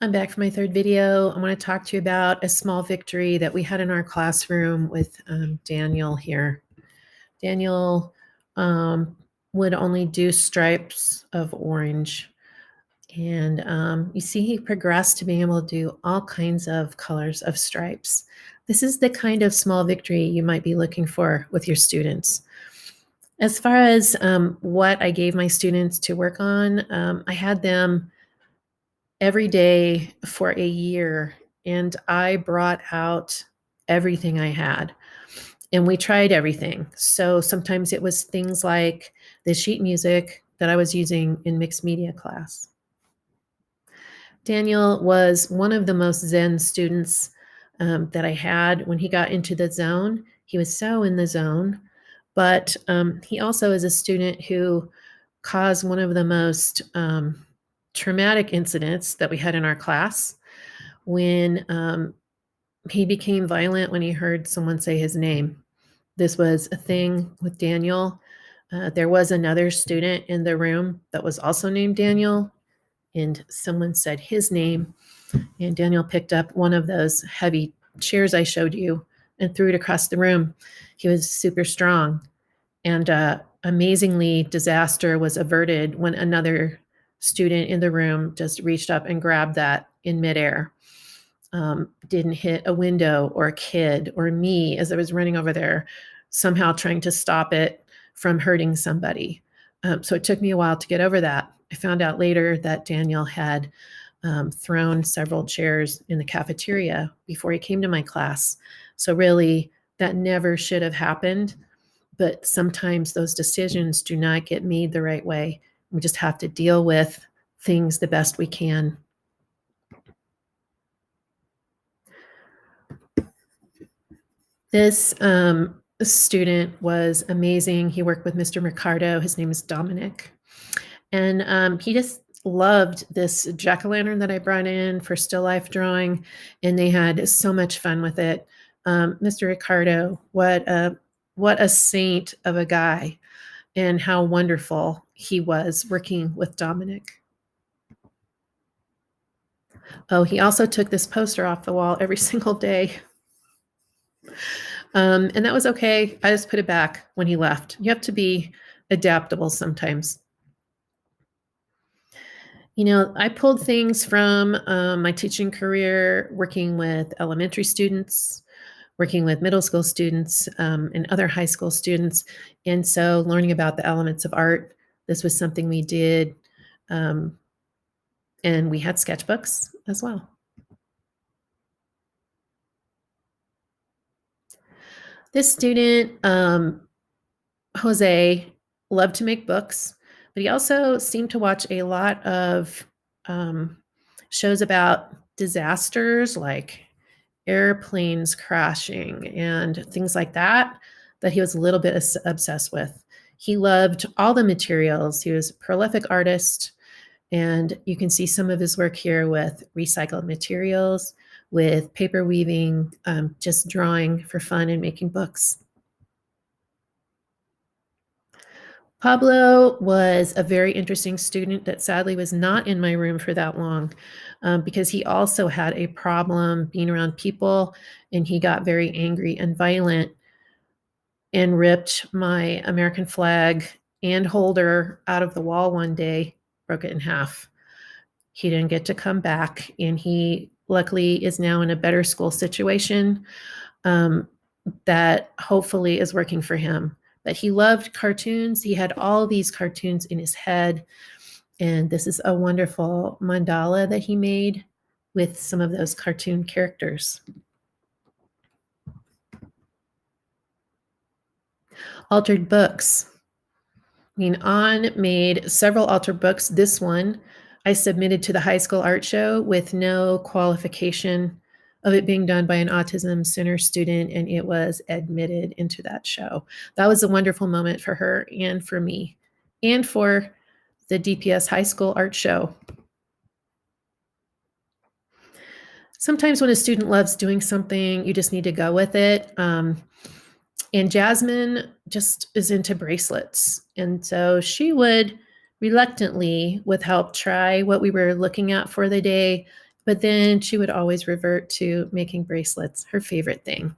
I'm back for my third video. I want to talk to you about a small victory that we had in our classroom with Daniel here. Daniel would only do stripes of orange. And you see he progressed to being able to do all kinds of colors of stripes. This is the kind of small victory you might be looking for with your students. As far as what I gave my students to work on, I had them every day for a year, and I brought out everything I had. And we tried everything. So sometimes it was things like the sheet music that I was using in mixed media class. Daniel was one of the most Zen students that I had. When he got into the zone, he was so in the zone. But he also is a student who caused one of the most traumatic incidents that we had in our class when he became violent when he heard someone say his name. This was a thing with Daniel. There was another student in the room that was also named Daniel, and someone said his name, and Daniel picked up one of those heavy chairs I showed you and threw it across the room. He was super strong, and amazingly, disaster was averted when another student in the room just reached up and grabbed that in midair. Didn't hit a window or a kid or me as I was running over there, somehow trying to stop it from hurting somebody. So it took me a while to get over that. I found out later that Daniel had thrown several chairs in the cafeteria before he came to my class. So really, that never should have happened. But sometimes those decisions do not get made the right way. We just have to deal with things the best we can. This student was amazing. He worked with Mr. Ricardo. His name is Dominic. And he just loved this jack-o'-lantern that I brought in for still life drawing, and they had so much fun with it. Mr. Ricardo, what a saint of a guy, and how wonderful he was working with Dominic. Oh, he also took this poster off the wall every single day. And that was okay. I just put it back when he left. You have to be adaptable sometimes. You know, I pulled things from my teaching career, working with elementary students, working with middle school students, and other high school students. And so learning about the elements of art, this was something we did. And we had sketchbooks as well. This student, Jose, loved to make books, but he also seemed to watch a lot of shows about disasters like airplanes crashing and things like that, that he was a little bit obsessed with. He loved all the materials. He was a prolific artist, and you can see some of his work here with recycled materials, with paper weaving, just drawing for fun and making books. Pablo was a very interesting student that sadly was not in my room for that long, because he also had a problem being around people, and he got very angry and violent and ripped my American flag and holder out of the wall one day, broke it in half. He didn't get to come back, and he luckily is now in a better school situation that hopefully is working for him. But he loved cartoons. He had all these cartoons in his head. And this is a wonderful mandala that he made with some of those cartoon characters. Altered books. I mean, On made several altered books. This one I submitted to the high school art show with no qualification of it being done by an autism center student, and it was admitted into that show. That was a wonderful moment for her and for me, and for the DPS high school art show. Sometimes when a student loves doing something, you just need to go with it. And Jasmine just is into bracelets. And so she would reluctantly, with help, try what we were looking at for the day. but then she would always revert to making bracelets, her favorite thing.